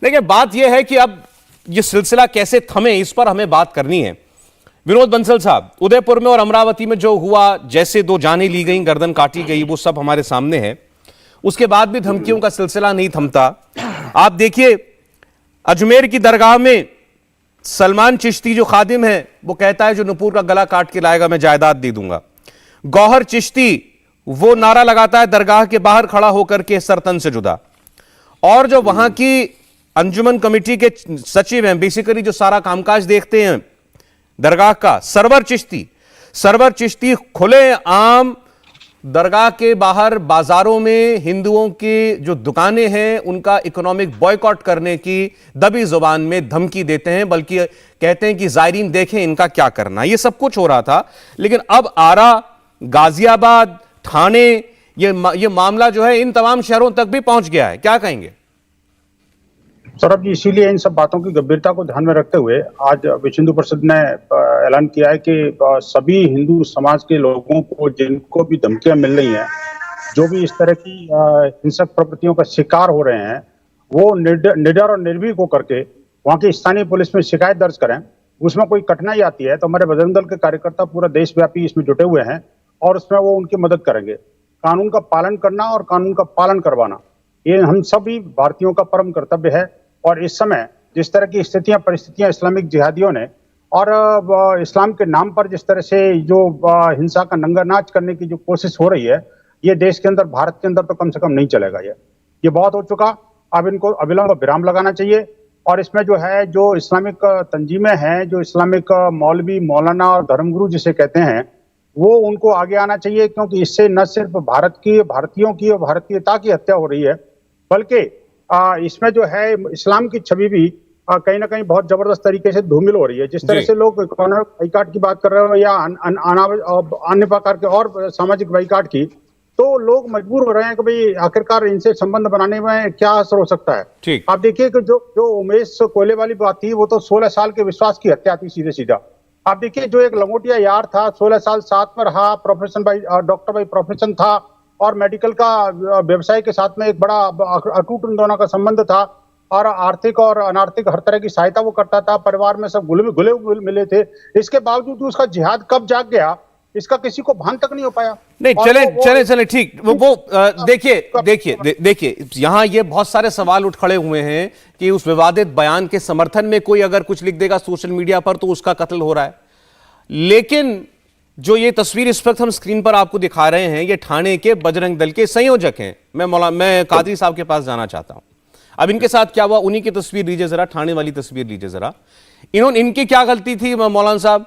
देखिए, बात यह है कि अब ये सिलसिला कैसे थमे, इस पर हमें बात करनी है। विनोद बंसल साहब, उदयपुर में और अमरावती में जो हुआ, जैसे दो जानें ली गई, गर्दन काटी गई, वो सब हमारे सामने है। उसके बाद भी धमकियों का सिलसिला नहीं थमता। आप देखिए, अजमेर की दरगाह में सलमान चिश्ती जो खादिम है, वो कहता है जो नुपुर का गला काट के लाएगा मैं जायदाद दे दूंगा। गौहर चिश्ती वो नारा लगाता है दरगाह के बाहर खड़ा होकर के, सरतन से जुदा। और जो वहां की अंजुमन कमेटी के सचिव हैं, बेसिकली जो सारा कामकाज देखते हैं दरगाह का, सरवर चिश्ती खुले आम दरगाह के बाहर बाजारों में हिंदुओं की जो दुकानें हैं उनका इकोनॉमिक बॉयकॉट करने की दबी जुबान में धमकी देते हैं, बल्कि कहते हैं कि जायरीन देखें इनका क्या करना। ये सब कुछ हो रहा था, लेकिन अब आरा, गाजियाबाद, ठाणे, ये मामला जो है इन तमाम शहरों तक भी पहुंच गया है। क्या कहेंगे सौरभ जी? इसीलिए इन सब बातों की गंभीरता को ध्यान में रखते हुए आज विश्व हिंदू परिषद ने ऐलान किया है कि सभी हिंदू समाज के लोगों को जिनको भी धमकियां मिल रही हैं, जो भी इस तरह की हिंसक प्रवृत्तियों का शिकार हो रहे हैं, वो निडर और निर्भीक होकर के वहाँ की स्थानीय पुलिस में शिकायत दर्ज करें। उसमें कोई कठिनाई आती है तो हमारे बजरंग दल के कार्यकर्ता पूरा देशव्यापी इसमें जुटे हुए हैं और उसमें वो उनकी मदद करेंगे। कानून का पालन करना और कानून का पालन करवाना, ये हम सभी भारतीयों का परम कर्तव्य है। और इस समय जिस तरह की परिस्थितियां इस्लामिक जिहादियों ने और इस्लाम के नाम पर जिस तरह से जो हिंसा का नंगा नाच करने की जो कोशिश हो रही है, ये देश के अंदर, भारत के अंदर तो कम से कम नहीं चलेगा। ये बहुत हो चुका। अब इनको अविलंब विराम लगाना चाहिए। और इसमें जो है, जो इस्लामिक तंजीमें हैं, जो इस्लामिक मौलवी, मौलाना और धर्मगुरु जिसे कहते हैं, वो उनको आगे आना चाहिए, क्योंकि इससे न सिर्फ भारत की, भारतीयों की और भारतीयता की हत्या हो रही है, बल्कि इसमें जो है इस्लाम की छवि भी कहीं ना कहीं बहुत जबरदस्त तरीके से धूमिल हो रही है। जिस तरह से लोग इकोनॉमिक बाइकाट की बात कर रहे हो या अन्य प्रकार के और सामाजिक बाइकाट की, तो लोग मजबूर हो रहे हैं कि भाई आखिरकार इनसे संबंध बनाने में क्या असर हो सकता है। आप देखिए कि जो उमेश कोयले वाली बात थी, वो तो 16 साल के विश्वास की हत्या थी, सीधे सीधा। आप देखिए, जो एक लंगोटिया यार था, 16 साल साथ में रहा, profession by doctor by profession था और मेडिकल का व्यवसाय के साथ में एक बड़ा अटूट उन दोनों का संबंध था और आर्थिक और अनार्थिक हर तरह की सहायता वो करता था। परिवार में सब घुले मिले थे। इसके बावजूद उसका जिहाद कब जाग गया, इसका किसी को भान तक नहीं हो पाया। नहीं, चले ठीक। देखिए यहां ये बहुत सारे सवाल उठ खड़े हुए हैं कि उस विवादित बयान के समर्थन में कोई अगर कुछ लिख देगा सोशल मीडिया पर तो उसका कत्ल हो रहा है। लेकिन जो ये तस्वीर इस वक्त हम स्क्रीन पर आपको दिखा रहे हैं, ये ठाणे के बजरंग दल के संयोजक हैं। मैं कादरी साहब के पास जाना चाहता हूं। अब इनके साथ क्या हुआ, उन्हीं की तस्वीर लीजिए जरा, ठाणे वाली तस्वीर लीजिए जरा। इनकी क्या गलती थी मौलाना साहब?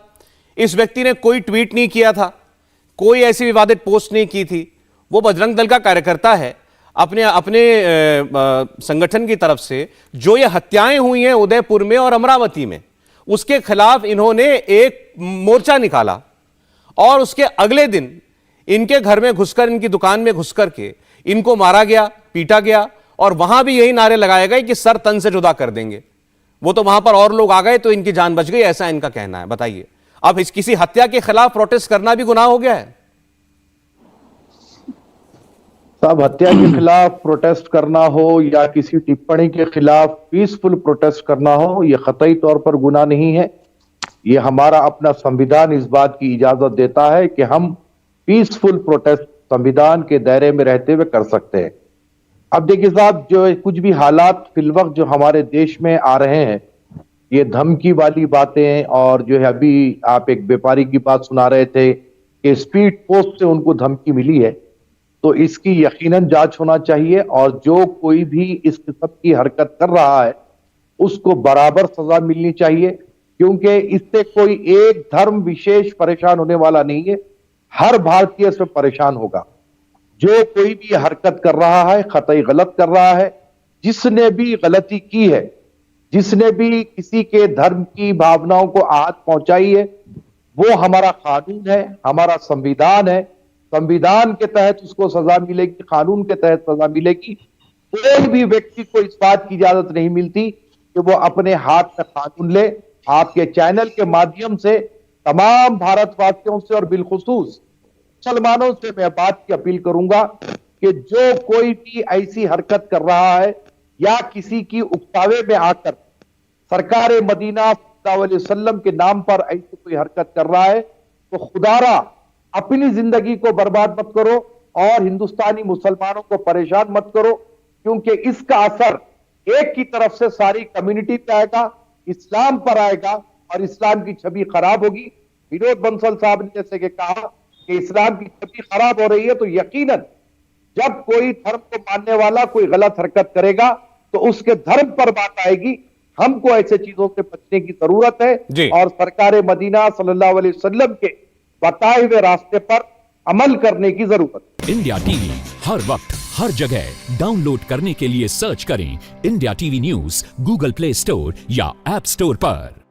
इस व्यक्ति ने कोई ट्वीट नहीं किया था, कोई ऐसी विवादित पोस्ट नहीं की थी। वो बजरंग दल का कार्यकर्ता है। अपने संगठन की तरफ से जो ये हत्याएं हुई हैं उदयपुर में और अमरावती में, उसके खिलाफ इन्होंने एक मोर्चा निकाला और उसके अगले दिन इनके घर में घुसकर, इनकी दुकान में घुसकर के इनको मारा गया, पीटा गया और वहां भी यही नारे लगाए गए कि सर तन से जुदा कर देंगे। वो तो वहां पर और लोग आ गए तो इनकी जान बच गई, ऐसा इनका कहना है। बताइए, अब इस किसी हत्या के खिलाफ प्रोटेस्ट करना भी गुनाह हो गया है? साहब, हत्या के खिलाफ प्रोटेस्ट करना हो या किसी टिप्पणी के खिलाफ पीसफुल प्रोटेस्ट करना हो, यह कतई तौर पर गुनाह नहीं है। ये हमारा अपना संविधान इस बात की इजाजत देता है कि हम पीसफुल प्रोटेस्ट संविधान के दायरे में रहते हुए कर सकते हैं। अब देखिए साहब, जो कुछ भी हालात फिलवक्त जो हमारे देश में आ रहे हैं, ये धमकी वाली बातें, और जो है अभी आप एक व्यापारी की बात सुना रहे थे कि स्पीड पोस्ट से उनको धमकी मिली है, तो इसकी यकीनन जांच होना चाहिए और जो कोई भी इस किस्म की हरकत कर रहा है उसको बराबर सजा मिलनी चाहिए, क्योंकि इससे कोई एक धर्म विशेष परेशान होने वाला नहीं है, हर भारतीय इसमें परेशान होगा। जो कोई भी हरकत कर रहा है कतई गलत कर रहा है। जिसने भी गलती की है, जिसने भी किसी के धर्म की भावनाओं को आहत पहुंचाई है, वो हमारा कानून है, हमारा संविधान है। संविधान के तहत उसको सजा मिलेगी, कानून के तहत सजा मिलेगी। कोई भी व्यक्ति को इस बात की इजाजत नहीं मिलती कि वो अपने हाथ में कानून ले। आपके चैनल के माध्यम से तमाम भारतवासियों से और बिलखुसूस मुसलमानों से मैं बात की अपील करूंगा कि जो कोई भी ऐसी हरकत कर रहा है या किसी की उकसावे में आकर सरकार मदीना सल्लल्लाहु अलैहि वसल्लम के नाम पर ऐसी कोई हरकत कर रहा है तो खुदारा अपनी जिंदगी को बर्बाद मत करो और हिंदुस्तानी मुसलमानों को परेशान मत करो, क्योंकि इसका असर एक की तरफ से सारी कम्युनिटी पे आएगा, इस्लाम पर आएगा और इस्लाम की छवि खराब होगी। विनोद बंसल साहब ने जैसे कि कहा कि इस्लाम की छवि खराब हो रही है, तो यकीनन जब कोई धर्म को मानने वाला कोई गलत हरकत करेगा तो उसके धर्म पर बात आएगी। हमको ऐसे चीजों से बचने की जरूरत है और सरकार मदीना सल्लल्लाहु अलैहि वसल्लम के बताए हुए रास्ते पर अमल करने की जरूरत है। इंडिया टीवी हर वक्त हर जगह डाउनलोड करने के लिए सर्च करें India TV news Google play store या ऐप स्टोर पर।